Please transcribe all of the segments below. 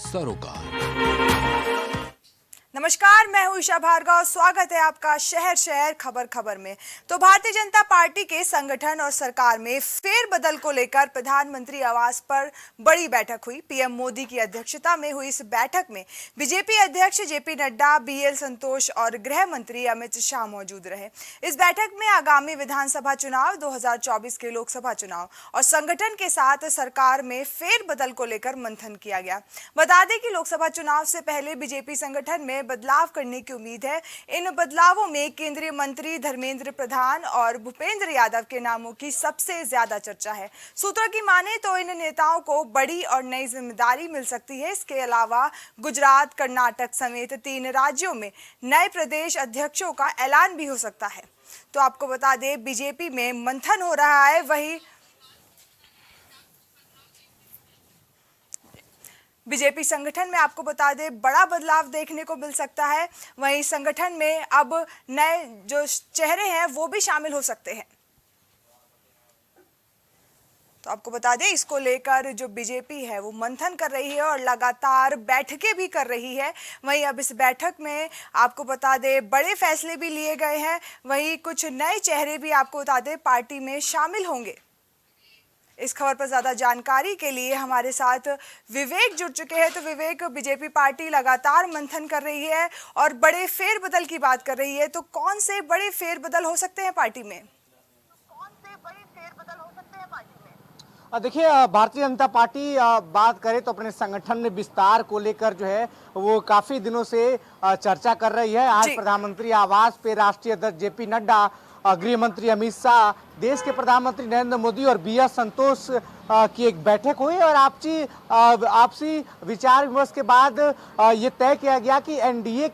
सरोकार। नमस्कार, मैं हूं ईशा भार्गव। स्वागत है आपका शहर शहर खबर खबर में। तो भारतीय जनता पार्टी के संगठन और सरकार में फेरबदल को लेकर प्रधानमंत्री आवास पर बड़ी बैठक हुई। पीएम मोदी की अध्यक्षता में हुई इस बैठक में बीजेपी अध्यक्ष जेपी नड्डा, बीएल संतोष और गृह मंत्री अमित शाह मौजूद रहे। इस बैठक में आगामी विधानसभा चुनाव, 2024 के लोकसभा चुनाव और संगठन के साथ सरकार में फेरबदल को लेकर मंथन किया गया। बता दें कि लोकसभा चुनाव से पहले बीजेपी संगठन में बदलाव करने की उम्मीद है। इन बदलावों में केंद्रीय मंत्री धर्मेंद्र प्रधान और भूपेंद्र यादव के नामों की सबसे ज्यादा चर्चा है। सूत्रों की माने तो इन नेताओं को बड़ी और नई जिम्मेदारी मिल सकती है। इसके अलावा गुजरात, कर्नाटक समेत 3 राज्यों में नए प्रदेश अध्यक्षों का ऐलान भी हो सकता है। तो आपको बता दें, बीजेपी में मंथन हो रहा है। वहीं बीजेपी संगठन में आपको बता दें बड़ा बदलाव देखने को मिल सकता है। वहीं संगठन में अब नए जो चेहरे हैं वो भी शामिल हो सकते हैं। तो आपको बता दें, इसको लेकर जो बीजेपी है वो मंथन कर रही है और लगातार बैठकें भी कर रही है। वहीं अब इस बैठक में आपको बता दें बड़े फैसले भी लिए गए हैं। वहीं कुछ नए चेहरे भी आपको बता दें पार्टी में शामिल होंगे। इस खबर पर ज्यादा जानकारी के लिए हमारे साथ विवेक जुड़ चुके हैं। तो विवेक, बीजेपी पार्टी लगातार मंथन कर रही है और बड़े फेरबदल की बात कर रही है, तो कौन से बड़े फेरबदल हो सकते हैं पार्टी में? देखिए, भारतीय जनता पार्टी बात करे तो अपने संगठन में विस्तार को लेकर जो है वो काफी दिनों से चर्चा कर रही है। आज प्रधानमंत्री आवास पे राष्ट्रीय अध्यक्ष जेपी नड्डा, गृह मंत्री अमित शाह, देश के प्रधानमंत्री नरेंद्र मोदी और बीएल संतोष की एक बैठक हुई और आपसी विचार विमर्श के बाद ये तय किया गया कि एनडीए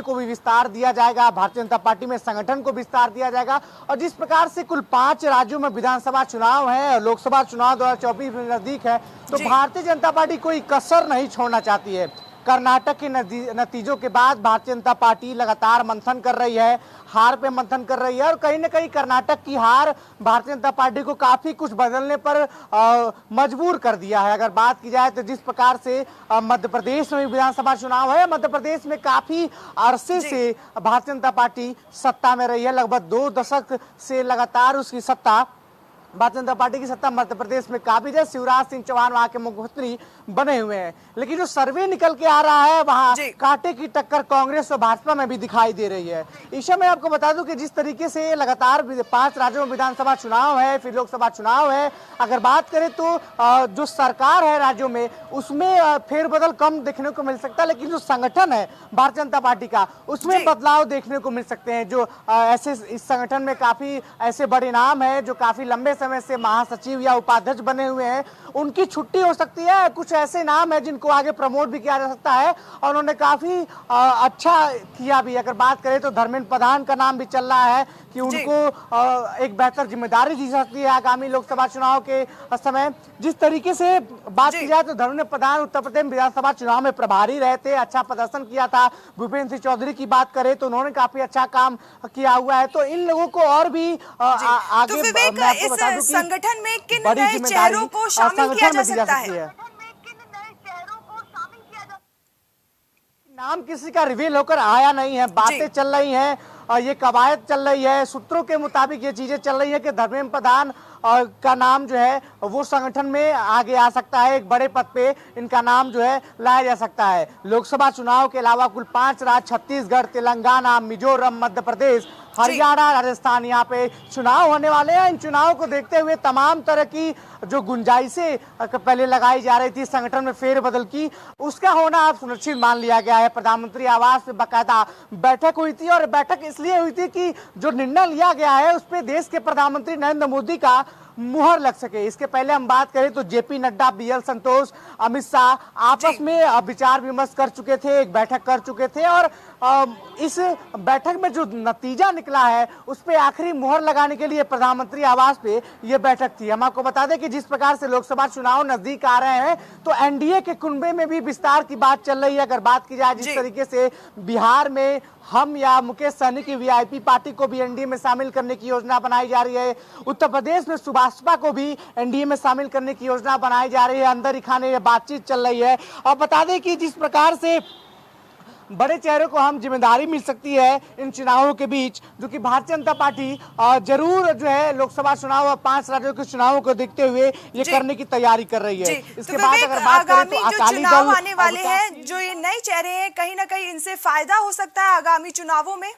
को भी विस्तार दिया जाएगा, भारतीय जनता पार्टी में संगठन को विस्तार दिया जाएगा। और जिस प्रकार से कुल 5 राज्यों में विधानसभा चुनाव है और लोकसभा चुनाव 2024 में नजदीक है, तो भारतीय जनता पार्टी कोई कसर नहीं छोड़ना चाहती है। कर्नाटक के नतीजों के बाद भारतीय जनता पार्टी लगातार मंथन कर रही है, हार पे मंथन कर रही है और कहीं ना कहीं कर्नाटक की हार भारतीय जनता पार्टी को काफी कुछ बदलने पर मजबूर कर दिया है। अगर बात की जाए तो जिस प्रकार से मध्य प्रदेश में विधानसभा चुनाव है, मध्य प्रदेश में काफी अरसे से भारतीय जनता पार्टी सत्ता में रही है। लगभग 2 दशक से लगातार उसकी सत्ता, भारतीय जनता पार्टी की सत्ता मध्य प्रदेश में काबिज है। शिवराज सिंह चौहान वहां के मुख्यमंत्री बने हुए हैं, लेकिन जो सर्वे निकल के आ रहा है वहां कांटे की टक्कर कांग्रेस और भाजपा में भी दिखाई दे रही है। ईशा, मैं आपको बता दूं कि जिस तरीके से लगातार 5 राज्यों में विधानसभा चुनाव है, फिर लोकसभा चुनाव है, अगर बात करें तो जो सरकार है राज्यों में उसमें फेरबदल कम देखने को मिल सकता है, लेकिन जो संगठन है भारतीय जनता पार्टी का उसमें बदलाव देखने को मिल सकते हैं। जो ऐसे इस संगठन में काफी ऐसे बड़े नाम है जो काफी लंबे समय से महासचिव या उपाध्यक्ष बने हुए हैं, उनकी छुट्टी हो सकती है। कुछ ऐसे नाम है जिनको आगे प्रमोट भी किया जा सकता है और उन्होंने काफी अच्छा किया भी। अगर बात करें तो धर्मेंद्र प्रधान का नाम भी चल रहा है कि उनको एक बेहतर जिम्मेदारी दी जा सकती है आगामी लोकसभा चुनाव के समय। जिस तरीके से बात की जाए तो धर्मेंद्र प्रधान उत्तर प्रदेश विधानसभा चुनाव में प्रभारी रहे थे, अच्छा प्रदर्शन किया था। भूपेंद्र सिंह चौधरी की बात करें तो उन्होंने काफी अच्छा काम किया हुआ है। तो इन लोगों को और भी आगे मैं आपको बता दूं कि संगठन में किन नए चेहरों को शामिल किया जा सकता है? नाम किसी का रिवील होकर आया नहीं है, बातें चल रही हैं, ये कवायद चल रही है। सूत्रों के मुताबिक ये चीजें चल रही है कि धर्मेंद्र प्रधान का नाम जो है वो संगठन में आगे आ सकता है, एक बड़े पद पे इनका नाम जो है लाया जा सकता है। लोकसभा चुनाव के अलावा कुल 5 राज्य छत्तीसगढ़, तेलंगाना, मिजोरम, मध्य प्रदेश, हरियाणा, राजस्थान, यहाँ पे चुनाव होने वाले हैं। इन चुनाव को देखते हुए तमाम तरह की जो गुंजाइशें पहले लगाई जा रही थी संगठन में फेरबदल की, उसका होना अब सुनिश्चित मान लिया गया है। प्रधानमंत्री आवास पे बाकायदा बैठक हुई थी और बैठक इसलिए हुई थी कि जो निर्णय लिया गया है उस पर देश के प्रधानमंत्री नरेंद्र मोदी का मुहर लग सके। इसके पहले हम बात करें तो जेपी नड्डा, बीएल संतोष, अमित शाह आपस में विचार विमर्श कर चुके थे, एक बैठक कर चुके थे और इस बैठक में जो नतीजा निकला है उस पे आखिरी मुहर लगाने के लिए प्रधानमंत्री आवास पे ये बैठक थी। हम आपको बता दें कि जिस प्रकार से लोकसभा चुनाव नजदीक आ रहे हैं तो एनडीए के कुनबे में भी विस्तार की बात चल रही है। अगर बात की जाए जिस तरीके से बिहार में हम या मुकेश सहनी की वीआईपी पार्टी को भी एनडीए में शामिल करने की योजना बनाई जा रही है, उत्तर प्रदेश में सुभाषपा को भी एनडीए में शामिल करने की योजना बनाई जा रही है। अंदर ही खाने बातचीत चल रही है। और बता दें कि जिस प्रकार से बड़े चेहरों को हम जिम्मेदारी मिल सकती है इन चुनावों के बीच, जो कि भारतीय जनता पार्टी जरूर जो है लोकसभा चुनाव और 5 राज्यों के चुनावों को देखते हुए ये करने की तैयारी कर रही है। इसके बाद अगर बात करें तो अकाली चुनाव दल आने वाले हैं, जो ये नए चेहरे हैं, कहीं ना कहीं इनसे फायदा हो सकता है आगामी चुनावों में।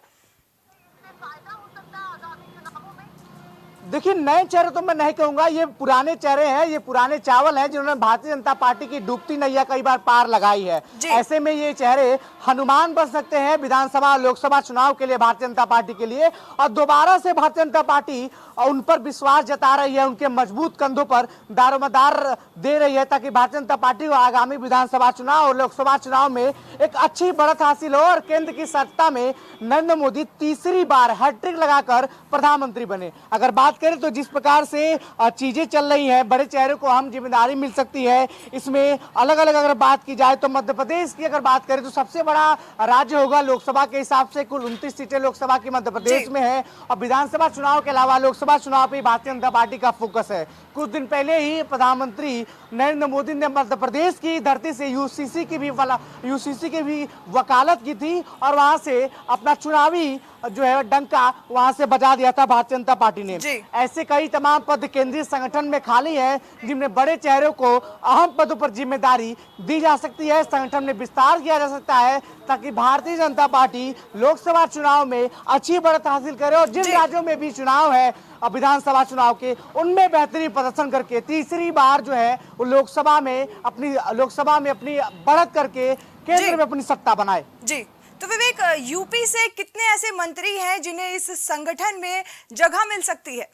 देखिए, नए चेहरे तो मैं नहीं कहूंगा, ये पुराने चेहरे हैं, ये पुराने चावल हैं जिन्होंने भारतीय जनता पार्टी की डूबती नैया कई बार पार लगाई है। ऐसे में ये चेहरे हनुमान बन सकते हैं विधानसभा लोकसभा चुनाव के लिए भारतीय जनता पार्टी के लिए। और दोबारा से भारतीय जनता पार्टी उन पर विश्वास जता रही है, उनके मजबूत कंधों पर दारोमदार दे रही है, ताकि भारतीय जनता पार्टी को आगामी विधानसभा चुनाव और लोकसभा चुनाव में एक अच्छी बढ़त हासिल हो और केंद्र की सत्ता में नरेंद्र मोदी तीसरी बार हैट्रिक लगाकर प्रधानमंत्री बने। अगर बात करें तो जिस प्रकार से चीजें चल रही हैं, बड़े चेहरे को हम जिम्मेदारी मिल सकती है इसमें। अलग अलग अगर बात की जाए तो मध्य प्रदेश की अगर बात करें तो सबसे बड़ा राज्य होगा लोकसभा के हिसाब से, कुल 29 सीटें लोकसभा की मध्य प्रदेश में है। और विधानसभा चुनाव के अलावा लोकसभा चुनाव पे भारतीय जनता पार्टी का फोकस है। कुछ दिन पहले ही प्रधानमंत्री नरेंद्र मोदी ने मध्य प्रदेश की धरती से यूसीसी की भी वकालत की थी और वहां से अपना चुनावी जो है डंका वहां से बजा दिया था भारतीय जनता पार्टी ने। ऐसे कई तमाम पद केंद्रीय संगठन में खाली हैं जिनमें बड़े चेहरों को अहम पदों पर जिम्मेदारी दी जा सकती है, संगठन में विस्तार किया जा सकता है, ताकि भारतीय जनता पार्टी लोकसभा चुनाव में अच्छी बढ़त हासिल करे और जिन राज्यों में भी चुनाव है विधानसभा चुनाव के, उनमें बेहतरीन प्रदर्शन करके तीसरी बार जो है वो लोकसभा में अपनी बढ़त करके केंद्र में अपनी सत्ता बनाए। जी, तो विवेक, यूपी से कितने ऐसे मंत्री हैं जिन्हें इस संगठन में जगह मिल सकती है?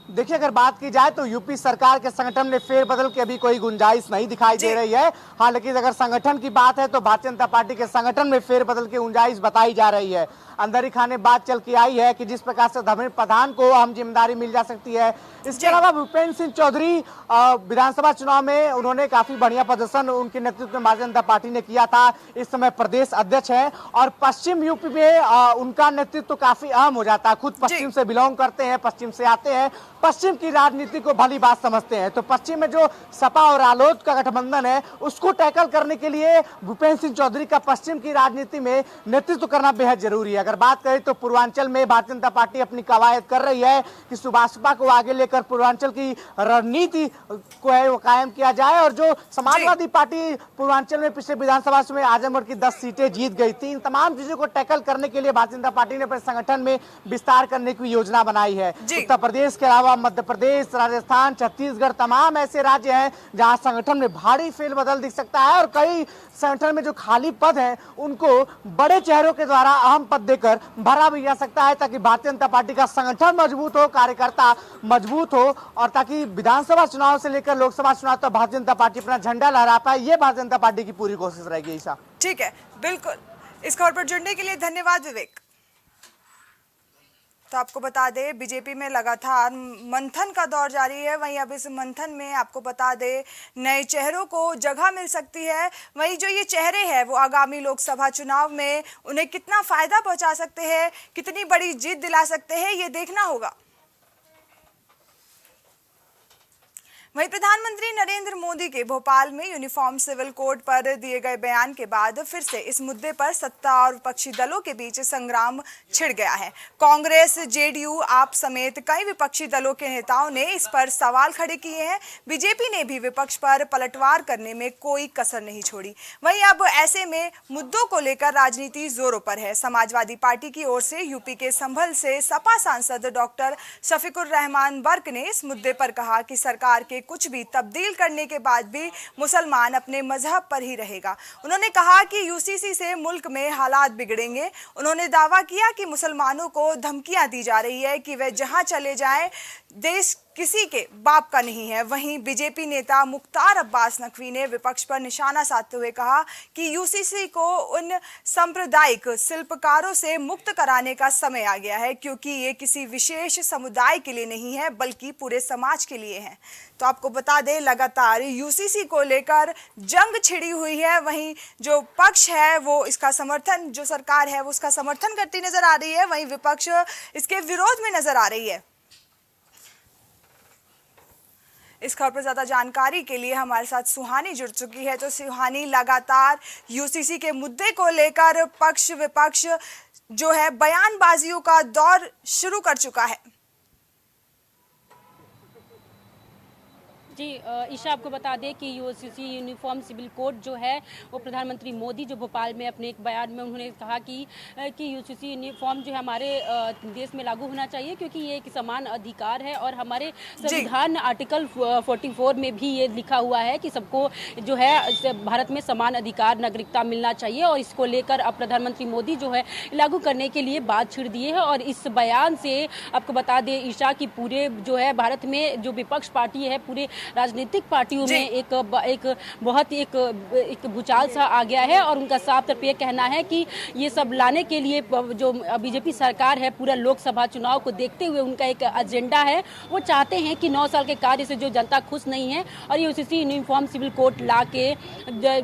देखिए, अगर बात की जाए तो यूपी सरकार के संगठन में फेरबदल की अभी कोई गुंजाइश नहीं दिखाई दे रही है। हाँ, लेकिन अगर संगठन की बात है तो भारतीय जनता पार्टी के संगठन में फेरबदल की गुंजाइश बताई जा रही है। अंदर ही खाने बात चल के आई है कि जिस प्रकार से धर्मेंद्र प्रधान को अहम जिम्मेदारी मिल जा सकती है। इसके अलावा भूपेंद्र सिंह चौधरी विधानसभा चुनाव में उन्होंने काफी बढ़िया प्रदर्शन उनके नेतृत्व में भारतीय जनता पार्टी ने किया था, इस समय प्रदेश अध्यक्ष है। और पश्चिम यूपी में उनका नेतृत्व काफी अहम हो जाता है, खुद पश्चिम से बिलोंग करते हैं, पश्चिम से आते हैं, पश्चिम की राजनीति को भली बात समझते हैं। तो पश्चिम में जो सपा और रालोद का गठबंधन है उसको टैकल करने के लिए भूपेंद्र सिंह चौधरी का पश्चिम की राजनीति में नेतृत्व करना बेहद जरूरी है। अगर बात करें तो पूर्वांचल में भारतीय जनता पार्टी अपनी कवायद कर रही है कि सुभाषपा को आगे लेकर पूर्वांचल की रणनीति को है वो कायम किया जाए। और जो समाजवादी पार्टी पूर्वांचल में पिछले विधानसभा में आजमगढ़ की 10 सीटें जीत गई थी, इन तमाम चीजों को टैकल करने के लिए भारतीय जनता पार्टी ने अपने संगठन में विस्तार करने की योजना बनाई है। उत्तर प्रदेश के अलावा मध्य प्रदेश, राजस्थान, छत्तीसगढ़ तमाम ऐसे राज्य हैं जहां संगठन में भारी फेरबदल दिख सकता है और कई संगठन में जो खाली पद हैं उनको बड़े चेहरों के द्वारा अहम पद देकर भरा भी जा सकता है, ताकि भारतीय जनता पार्टी का संगठन मजबूत हो, कार्यकर्ता मजबूत हो और ताकि विधानसभा चुनाव से लेकर लोकसभा चुनाव तक भारतीय जनता पार्टी अपना झंडा लहरा पाए। ये भारतीय जनता पार्टी की पूरी कोशिश रहेगी। ईशा, ठीक है, बिल्कुल। इस खबर पर जुड़ने के लिए धन्यवाद विवेक। तो आपको बता दें, बीजेपी में लगातार मंथन का दौर जारी है। वहीं अब इस मंथन में आपको बता दें नए चेहरों को जगह मिल सकती है। वहीं जो ये चेहरे हैं वो आगामी लोकसभा चुनाव में उन्हें कितना फायदा पहुंचा सकते हैं, कितनी बड़ी जीत दिला सकते हैं, ये देखना होगा। वहीं प्रधानमंत्री नरेंद्र मोदी के भोपाल में यूनिफॉर्म सिविल कोड पर दिए गए बयान के बाद फिर से इस मुद्दे पर सत्ता और विपक्षी दलों के बीच संग्राम छिड़ गया है। कांग्रेस, जेडीयू, आप समेत कई विपक्षी दलों के नेताओं ने इस पर सवाल खड़े किए हैं। बीजेपी ने भी विपक्ष पर पलटवार करने में कोई कसर नहीं छोड़ी। वहीं अब ऐसे में मुद्दों को लेकर राजनीति जोरों पर है। समाजवादी पार्टी की ओर से यूपी के संभल से सपा सांसद डॉक्टर शफीकुर रहमान वर्क ने इस मुद्दे पर कहा कि सरकार के कुछ भी तब्दील करने के बाद भी मुसलमान अपने मजहब पर ही रहेगा। उन्होंने कहा कि यूसीसी से मुल्क में हालात बिगड़ेंगे। उन्होंने दावा किया कि मुसलमानों को धमकियां दी जा रही है कि वे जहां चले जाएं देश किसी के बाप का नहीं है। वहीं बीजेपी नेता मुख्तार अब्बास नकवी ने विपक्ष पर निशाना साधते हुए कहा कि यूसीसी को उन सांप्रदायिक शिल्पकारों से मुक्त कराने का समय आ गया है, क्योंकि ये किसी विशेष समुदाय के लिए नहीं है बल्कि पूरे समाज के लिए है। तो आपको बता दें, लगातार यूसीसी को लेकर जंग छिड़ी हुई है। वहीं जो पक्ष है वो इसका समर्थन, जो सरकार है वो उसका समर्थन करती नजर आ रही है, वहीं विपक्ष इसके विरोध में नजर आ रही है। इस खबर पर ज्यादा जानकारी के लिए हमारे साथ सुहानी जुड़ चुकी है। तो सुहानी, लगातार यूसीसी के मुद्दे को लेकर पक्ष विपक्ष जो है बयानबाजियों का दौर शुरू कर चुका है। जी ईशा, आपको बता दें कि यूसीसी यूनिफॉर्म सिविल कोड जो है वो प्रधानमंत्री मोदी जो भोपाल में अपने एक बयान में उन्होंने कहा कि यूसीसी यूनिफॉर्म जो है हमारे देश में लागू होना चाहिए, क्योंकि ये एक समान अधिकार है और हमारे संविधान आर्टिकल 44 में भी ये लिखा हुआ है कि सबको जो है भारत में समान अधिकार नागरिकता मिलना चाहिए। और इसको लेकर अब प्रधानमंत्री मोदी जो है लागू करने के लिए बात छिड़ दिए है। और इस बयान से आपको बता दें ईशा की पूरे जो है भारत में जो विपक्ष पार्टी है, पूरे राजनीतिक पार्टियों में एक बहुत एक भूचाल सा आ गया है। और उनका साफ तौर पे कहना है कि ये सब लाने के लिए जो बीजेपी सरकार है, पूरा लोकसभा चुनाव को देखते हुए उनका एक एजेंडा है। वो चाहते हैं कि 9 साल के कार्य से जो जनता खुश नहीं है और यूसीसी यूनिफॉर्म सिविल कोड ला के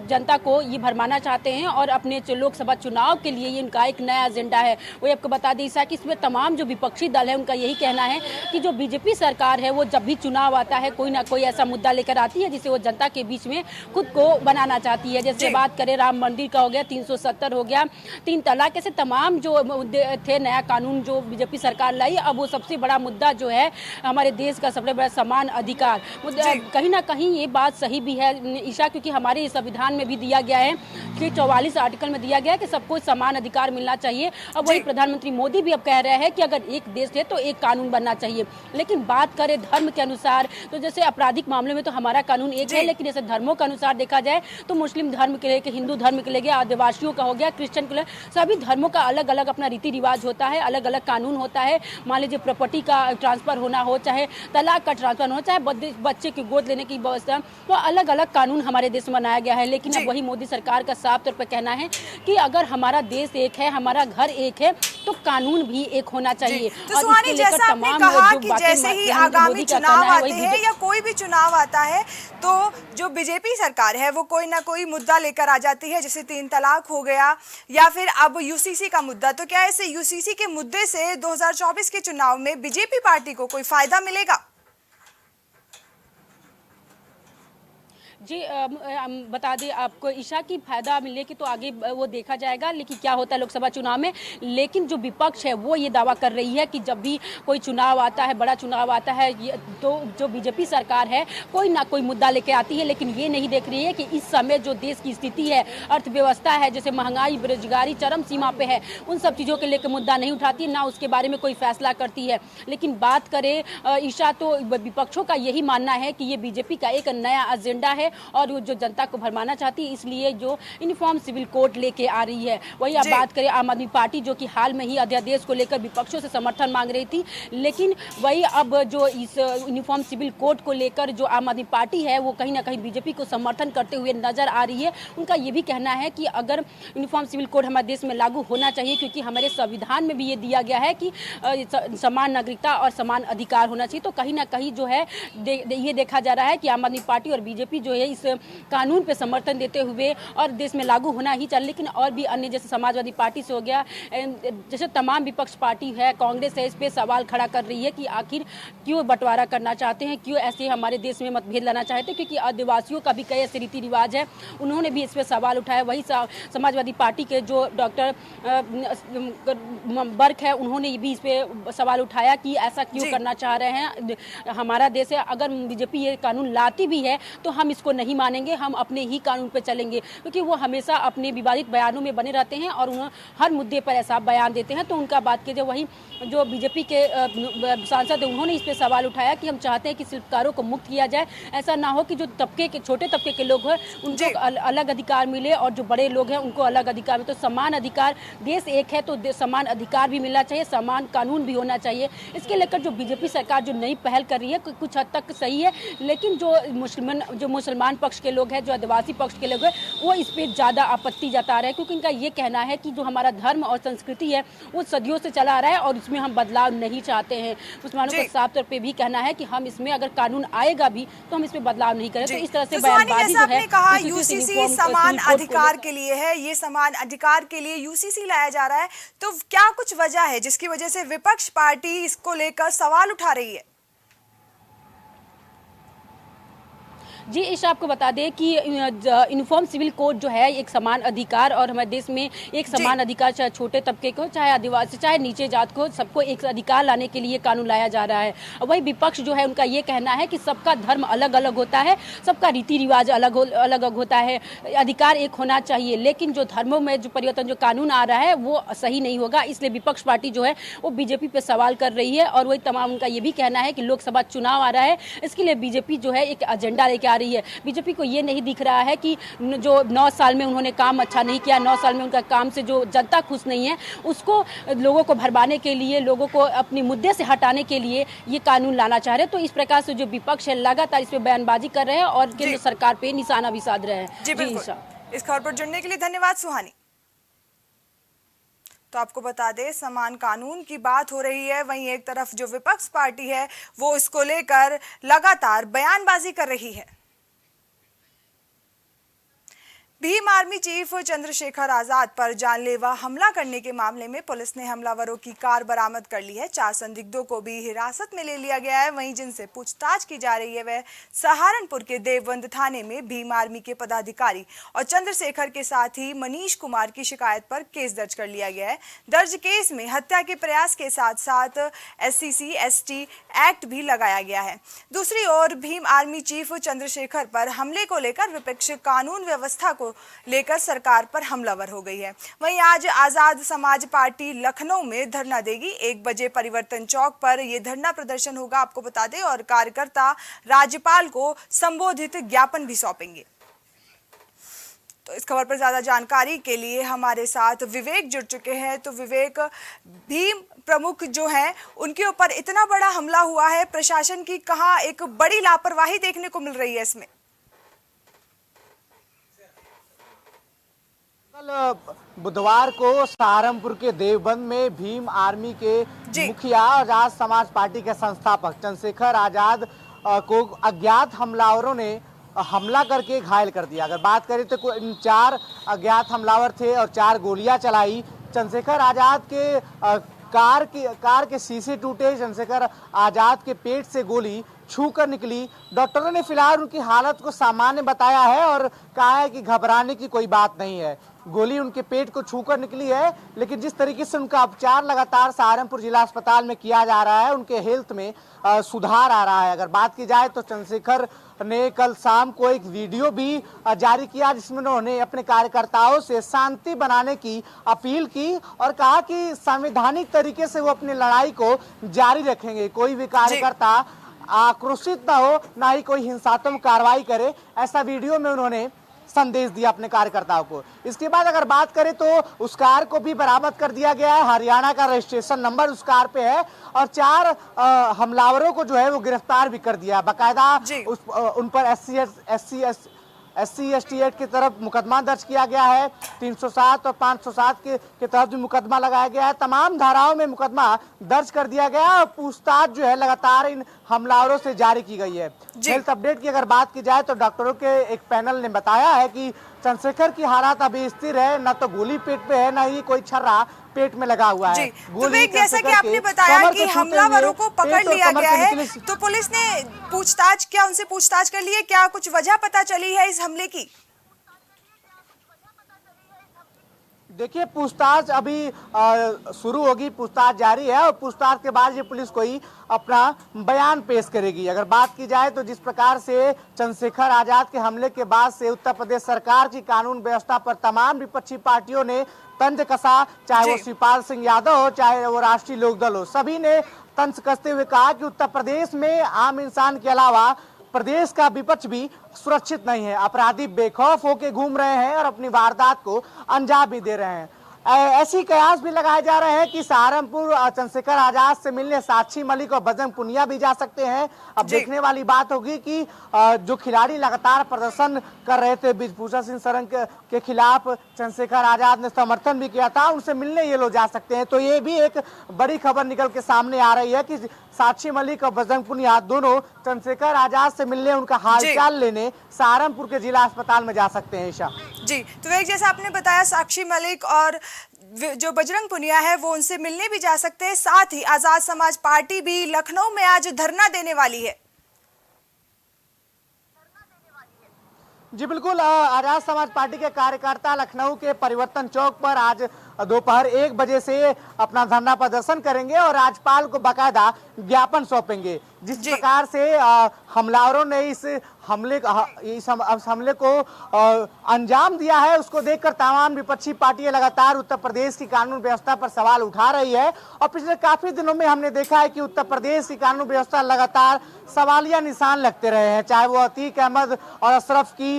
जनता को ये भरमाना चाहते हैं और अपने लोकसभा चुनाव के लिए ये उनका एक नया एजेंडा है। वो आपको बता दें ईशा कि इसमें तमाम जो विपक्षी दल है उनका यही कहना है कि जो बीजेपी सरकार है वो जब भी चुनाव आता है कोई ना कोई ऐसा मुद्दा लेकर आती है जिसे वो जनता के बीच में खुद को बनाना चाहती है। जैसे बात करें राम मंदिर का हो गया, 370 हो गया, 3 तलाक, ऐसे तमाम जो मुद्दे थे, नया कानून जो बीजेपी सरकार लाई। अब वो सबसे बड़ा मुद्दा जो है हमारे देश का सबसे बड़ा समान अधिकार, कहीं ना कहीं ये बात सही भी है ईशा, क्योंकि हमारे संविधान में भी दिया गया है कि 44 आर्टिकल में दिया गया है कि सबको समान अधिकार मिलना चाहिए। अब वही प्रधानमंत्री मोदी भी अब कह रहे हैं कि अगर एक देश है तो एक कानून बनना चाहिए। लेकिन बात करें धर्म के अनुसार तो जैसे आपराधिक मामले में तो हमारा कानून एक है, लेकिन जैसे धर्मों के अनुसार देखा जाए तो मुस्लिम धर्म के लिए, हिंदू धर्म के लिए, आदिवासियों का हो गया, क्रिश्चियन के लिए, सभी धर्मों का अलग अलग अपना रीति रिवाज होता है, अलग अलग कानून होता है। मान लीजिए प्रॉपर्टी का ट्रांसफर होना हो, चाहे तलाक का ट्रांसफर हो, चाहे बच्चे की गोद लेने की व्यवस्था, तो अलग अलग कानून हमारे देश में बनाया गया है। लेकिन अब वही मोदी सरकार का साफ तौर पर कहना है कि अगर हमारा देश एक है, हमारा घर एक है, तो कानून भी एक होना चाहिए। तो सुहानी, जैसा आपने कहा कि जैसे ही आगामी चुनाव आते हैं या कोई भी चुनाव आता है तो जो बीजेपी सरकार है वो कोई ना कोई मुद्दा लेकर आ जाती है, जैसे 3 तलाक हो गया या फिर अब यूसीसी का मुद्दा। तो क्या ऐसे यूसीसी के मुद्दे से 2024 के चुनाव में बीजेपी पार्टी को कोई फायदा मिलेगा? जी बता दें आपको ईशा की फायदा मिले कि तो आगे वो देखा जाएगा, लेकिन क्या होता है लोकसभा चुनाव में। लेकिन जो विपक्ष है वो ये दावा कर रही है कि जब भी कोई चुनाव आता है, बड़ा चुनाव आता है, तो जो बीजेपी सरकार है कोई ना कोई मुद्दा लेके आती है, लेकिन ये नहीं देख रही है कि इस समय जो देश की स्थिति है, अर्थव्यवस्था है, जैसे महंगाई, बेरोजगारी चरम सीमा पे है, उन सब चीज़ों के लेकर मुद्दा नहीं उठाती है, ना उसके बारे में कोई फैसला करती है। लेकिन बात करें ईशा तो विपक्षों का यही मानना है कि ये बीजेपी का एक नया एजेंडा है और वो जो जनता को भरमाना चाहती है, इसलिए जो यूनिफॉर्म सिविल कोड लेके आ रही है। वही आप बात करें आम आदमी पार्टी जो कि हाल में ही अध्यादेश को लेकर विपक्षों से समर्थन मांग रही थी, लेकिन वही अब जो इस यूनिफॉर्म सिविल कोड को लेकर जो आम आदमी पार्टी है वो कहीं ना कहीं बीजेपी को समर्थन करते हुए नजर आ रही है। उनका ये भी कहना है कि अगर यूनिफॉर्म सिविल कोड हमारे देश में लागू होना चाहिए, क्योंकि हमारे संविधान में भी ये दिया गया है कि समान नागरिकता और समान अधिकार होना चाहिए। तो कहीं ना कहीं जो है ये देखा जा रहा है कि आम आदमी पार्टी और बीजेपी जो है इस कानून पे समर्थन देते हुए और देश में लागू होना ही चाहिए। लेकिन और भी अन्य जैसे समाजवादी पार्टी से हो गया, जैसे तमाम विपक्ष पार्टी है, कांग्रेस है, इस पे सवाल खड़ा कर रही है कि आखिर क्यों बंटवारा करना चाहते हैं, क्यों ऐसे हमारे देश में मतभेद लाना चाहते हैं, क्योंकि आदिवासियों का भी कई ऐसे रीति रिवाज है, उन्होंने भी इस पे सवाल उठाया। वही समाजवादी पार्टी के जो डॉक्टर बर्क है, उन्होंने भी इस पे सवाल उठाया कि ऐसा क्यों करना चाह रहे हैं, हमारा देश है, अगर बीजेपी ये कानून लाती भी है तो हम इसको उनको नहीं मानेंगे, हम अपने ही कानून पे चलेंगे, क्योंकि वो हमेशा अपने विवादित बयानों में बने रहते हैं और उन्हें हर मुद्दे पर ऐसा बयान देते हैं। तो उनका बात कीजिए, वहीं जो बीजेपी के सांसद हैं उन्होंने इस पर सवाल उठाया कि हम चाहते हैं कि शिल्पकारों को मुक्त किया जाए, ऐसा ना हो कि जो तबके के छोटे तबके के लोग हैं उनको अलग अधिकार मिले और जो बड़े लोग हैं उनको अलग अधिकार मिले। तो समान अधिकार, देश एक है तो समान अधिकार भी मिलना चाहिए, समान कानून भी होना चाहिए। इसके लेकर जो बीजेपी सरकार जो नई पहल कर रही है कुछ हद तक सही है, लेकिन जो मुसलमान पक्ष के लोग हैं, जो आदिवासी पक्ष के लोग हैं, वो इस पर ज़्यादा आपत्ति जता रहे हैं, क्योंकि इनका ये कहना है कि जो हमारा धर्म और संस्कृति है वो सदियों से चला आ रहा है और इसमें हम बदलाव नहीं चाहते हैं। मुसलमानों का साफ तौर पे भी कहना है कि हम इसमें अगर कानून आएगा भी तो हम इसमें बदलाव नहीं करें। तो इस तरह से बयानबाजी जो है, कहा यूसीसी समान अधिकार के लिए है, ये समान अधिकार के लिए यूसीसी लाया जा रहा है, तो क्या कुछ वजह है जिसकी वजह से विपक्ष पार्टी इसको लेकर सवाल उठा रही है? जी ईशा, आपको बता दें कि यूनिफॉर्म सिविल कोड जो है एक समान अधिकार और हमारे देश में एक समान अधिकार, चाहे छोटे तबके को, चाहे आदिवासी, चाहे नीचे जात को, सबको एक अधिकार लाने के लिए कानून लाया जा रहा है। वही विपक्ष जो है उनका ये कहना है कि सबका धर्म अलग अलग होता है, सबका रीति रिवाज अलग अलग होता है, अधिकार एक होना चाहिए, लेकिन जो धर्मों में जो परिवर्तन, जो कानून आ रहा है वो सही नहीं होगा। इसलिए विपक्ष पार्टी जो है वो बीजेपी पे सवाल कर रही है और वही तमाम उनका ये भी कहना है कि लोकसभा चुनाव आ रहा है, इसके लिए बीजेपी जो है एक एजेंडा लेके आ रही है। बीजेपी को ये नहीं दिख रहा है कि जो 9 साल में उन्होंने काम अच्छा नहीं किया, 9 साल में उनका काम से जो जनता खुश नहीं है, उसको लोगों को भरमाने के लिए, लोगों को अपने मुद्दे से हटाने के लिए ये कानून लाना चाह रहे हैं। तो इस प्रकार से जो विपक्ष है लगातार इस पे बयानबाजी कर रहे हैं और केंद्र सरकार पे निशाना भी साध रहे हैं। जी बिल्कुल। इस खबर पर जुड़ने के लिए धन्यवाद सुहानी। तो आपको बता दें, समान कानून की बात हो रही है, वहीं एक तरफ जो विपक्ष पार्टी है वो इसको लेकर लगातार बयानबाजी कर रही है। भीम आर्मी चीफ चंद्रशेखर आजाद पर जानलेवा हमला करने के मामले में पुलिस ने हमलावरों की कार बरामद कर ली है। 4 संदिग्धों को भी हिरासत में ले लिया गया है। वहीं जिनसे पूछताछ की जा रही है वह सहारनपुर के देवबंद थाने में भीम आर्मी के पदाधिकारी और चंद्रशेखर के साथ ही मनीष कुमार की शिकायत पर केस दर्ज कर लिया गया है। दर्ज केस में हत्या के प्रयास के साथ साथ SCC/ST एक्ट भी लगाया गया है। दूसरी ओर भीम आर्मी चीफ चंद्रशेखर पर हमले को लेकर विपक्ष कानून व्यवस्था को लेकर सरकार पर हमलावर हो गई है। वहीं आज आजाद समाज पार्टी लखनऊ में धरना देगी। 1 बजे परिवर्तन चौक पर यह धरना प्रदर्शन होगा, आपको बता दें, और कार्यकर्ता राज्यपाल को संबोधित ज्ञापन भी सौंपेंगे। तो इस खबर पर ज्यादा जानकारी के लिए हमारे साथ विवेक जुड़ चुके हैं। तो विवेक, भीम प्रमुख जो हैं उनके ऊपर इतना बड़ा हमला हुआ है, प्रशासन की कहाँ एक बड़ी लापरवाही देखने को मिल रही है इसमें? बुधवार को सहारनपुर के देवबंद में भीम आर्मी के मुखिया और आजाद समाज पार्टी के संस्थापक चंद्रशेखर आजाद को अज्ञात हमलावरों ने हमला करके घायल कर दिया। अगर बात करें तो 4 अज्ञात हमलावर थे और 4 गोलियां चलाई। चंद्रशेखर आजाद के कार के शीशे टूटे। चंद्रशेखर आजाद के पेट से गोली छूकर निकली। डॉक्टरों ने फिलहाल उनकी हालत को सामान्य बताया है और कहा है कि घबराने की कोई बात नहीं है। गोली उनके पेट को छूकर निकली है, लेकिन जिस तरीके से उनका उपचार लगातार सहारनपुर जिला अस्पताल में किया जा रहा है, उनके हेल्थ में सुधार आ रहा है। अगर बात की जाए तो चंद्रशेखर ने कल शाम को एक वीडियो भी जारी किया जिसमें उन्होंने अपने कार्यकर्ताओं से शांति बनाने की अपील की और कहा कि संवैधानिक तरीके से वो अपनी लड़ाई को जारी रखेंगे। कोई भी कार्यकर्ता आक्रोशित ना हो, ना ही कोई हिंसात्मक कार्रवाई करे, ऐसा वीडियो में उन्होंने संदेश दिया अपने कार्यकर्ताओं को। इसके बाद अगर बात करें तो उस कार को भी बरामद कर दिया गया है। हरियाणा का रजिस्ट्रेशन नंबर उस कार पे है और 4 हमलावरों को जो है वो गिरफ्तार भी कर दिया। बाकायदा उन पर SC/ST एक्ट की तरफ मुकदमा दर्ज किया गया है। 307 और 507 के तहत भी मुकदमा लगाया गया है। तमाम धाराओं में मुकदमा दर्ज कर दिया गया और पूछताछ जो है लगातार इन हमलावरों से जारी की गई है। हेल्थ अपडेट की अगर बात की जाए तो डॉक्टरों के एक पैनल ने बताया है कि चंद्रशेखर की हालत अभी स्थिर है, न तो गोली पेट पे है, न ही कोई छर्रा पेट में लगा हुआ है। विवेक, जैसा कि आपने बताया कि हमलावरों को पकड़ लिया गया है, तो पुलिस ने पूछताछ, क्या उनसे पूछताछ कर ली है? क्या कुछ वजह पता चली है इस हमले की? देखिए, पूछताछ अभी शुरू होगी, पूछताछ जारी है और पूछताछ के बाद ये पुलिस कोई अपना बयान पेश करेगी। अगर बात की जाए तो जिस प्रकार से चंद्रशेखर आजाद के हमले के बाद से उत्तर प्रदेश सरकार की कानून व्यवस्था पर तमाम विपक्षी पार्टियों ने तंज कसा, चाहे वो शिवपाल सिंह यादव हो, चाहे वो राष्ट्रीय लोकदल हो, सभी ने तंज कसते हुए कहा कि उत्तर प्रदेश में आम इंसान के अलावा प्रदेश का विपक्ष भी सुरक्षित नहीं है। अपराधी बेखौफ होकर घूम रहे हैं और अपनी वारदात को अंजाम भी दे रहे हैं। ऐसी कयास भी लगाए जा रहे हैं कि सहारनपुर चंद्रशेखर आजाद से मिलने साक्षी मलिक और बजरंग पुनिया भी जा सकते हैं। अब देखने वाली बात होगी कि जो खिलाड़ी लगातार प्रदर्शन कर रहे थे ब्रिजभूषण सिंह सरन के खिलाफ, चंद्रशेखर आजाद ने समर्थन भी किया था, उनसे मिलने ये लोग जा सकते हैं। तो ये भी एक बड़ी खबर निकल के सामने आ रही है कि साक्षी मलिक और बजरंग पुनिया दोनों चंद्रशेखर आजाद से मिलने, उनका हालचाल लेने सहारनपुर के जिला अस्पताल में जा सकते हैं। ईशा जी, तो एक जैसा आपने बताया, साक्षी मलिक और जो बजरंग पुनिया है वो उनसे मिलने भी जा सकते हैं। साथ ही आजाद समाज पार्टी भी लखनऊ में आज धरना देने वाली है। जी बिल्कुल, आजाद समाज पार्टी के कार्यकर्ता लखनऊ के परिवर्तन चौक पर आज दोपहर 1 बजे से अपना धरना प्रदर्शन करेंगे और राज्यपाल को बाकायदा ज्ञापन सौंपेंगे। जिस प्रकार से हमलावरों ने इस हमले को अंजाम दिया है, उसको देखकर तमाम विपक्षी पार्टियां लगातार उत्तर प्रदेश की कानून व्यवस्था पर सवाल उठा रही है। और पिछले काफी दिनों में हमने देखा है कि उत्तर प्रदेश की कानून व्यवस्था लगातार सवालिया निशान लगते रहे हैं, चाहे वो अतीक अहमद और अशरफ की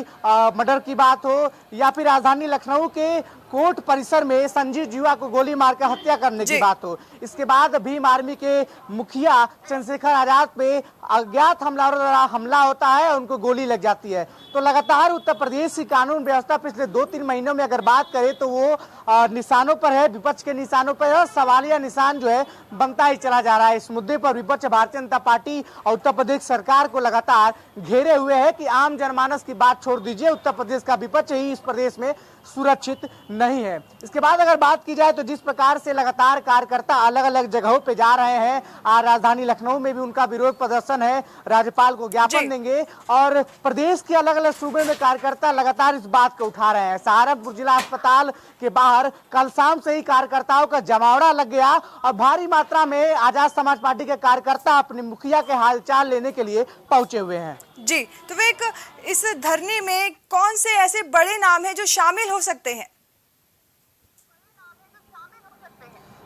मर्डर की बात हो या फिर राजधानी लखनऊ के कोर्ट परिसर में संजीव जुआ को गोली मारकर हत्या करने की बात हो। इसके बाद भीम आर्मी के मुखिया चंद्रशेखर आजाद पे अज्ञात हमलावरों द्वारा हमला होता है और उनको गोली लग जाती है। तो लगातार उत्तर प्रदेश की कानून व्यवस्था पिछले 2-3 महीनों में अगर बात करें तो वो निशानों पर है, विपक्ष के निशानों पर है और सवालिया निशान जो है बनता ही चला जा रहा है। इस मुद्दे पर विपक्ष भारतीय जनता पार्टी और उत्तर प्रदेश सरकार को लगातार घेरे हुए है कि आम जनमानस की बात छोड़ दीजिए, उत्तर प्रदेश का विपक्ष ही इस प्रदेश में सुरक्षित नहीं है। इसके बाद अगर बात की जाए तो जिस प्रकार से लगातार कार्यकर्ता अलग अलग जगहों पे जा रहे हैं, राजधानी लखनऊ में भी उनका विरोध प्रदर्शन है, राज्यपाल को ज्ञापन देंगे और प्रदेश के अलग अलग सूबे में कार्यकर्ता लगातार इस बात को उठा रहे हैं। सहारनपुर जिला अस्पताल के बाहर कल शाम से ही कार्यकर्ताओं का जमावड़ा लग गया और भारी मात्रा में आजाद समाज पार्टी के कार्यकर्ता अपने मुखिया के हालचाल लेने के लिए पहुंचे हुए हैं। जी, तो वे इस धरने में कौन से ऐसे बड़े नाम हैं जो शामिल हो सकते हैं?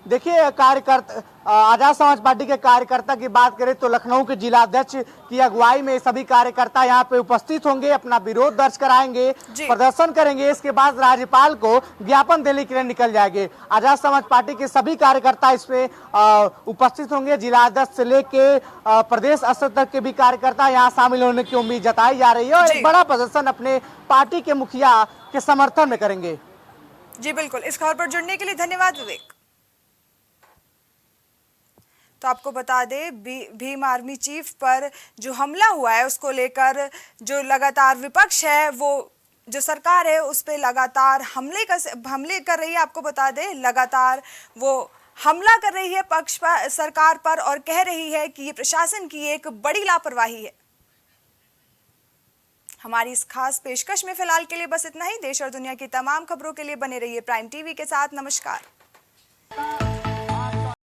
देखिए, कार्यकर्ता आजाद समाज पार्टी के कार्यकर्ता की बात करें तो लखनऊ के जिला अध्यक्ष की अगुवाई में सभी कार्यकर्ता यहां पे उपस्थित होंगे, अपना विरोध दर्ज कराएंगे, प्रदर्शन करेंगे। इसके बाद राज्यपाल को ज्ञापन देने के लिए निकल जाएंगे। आजाद समाज पार्टी के सभी कार्यकर्ता इसमें उपस्थित होंगे। जिला अध्यक्ष से लेके प्रदेश स्तर तक के भी कार्यकर्ता यहाँ शामिल होने की उम्मीद जताई जा रही है और एक बड़ा प्रदर्शन अपने पार्टी के मुखिया के समर्थन में करेंगे। जी बिल्कुल, इस खबर पर जुड़ने के लिए धन्यवाद विवेक। तो आपको बता दें, भीम आर्मी चीफ पर जो हमला हुआ है उसको लेकर जो लगातार विपक्ष है, वो जो सरकार है उस पर लगातार हमले कर रही है। आपको बता दें, लगातार वो हमला कर रही है पक्ष पर, सरकार पर, और कह रही है कि ये प्रशासन की एक बड़ी लापरवाही है। हमारी इस खास पेशकश में फिलहाल के लिए बस इतना ही। देश और दुनिया की तमाम खबरों के लिए बने रहिए प्राइम टीवी के साथ। नमस्कार।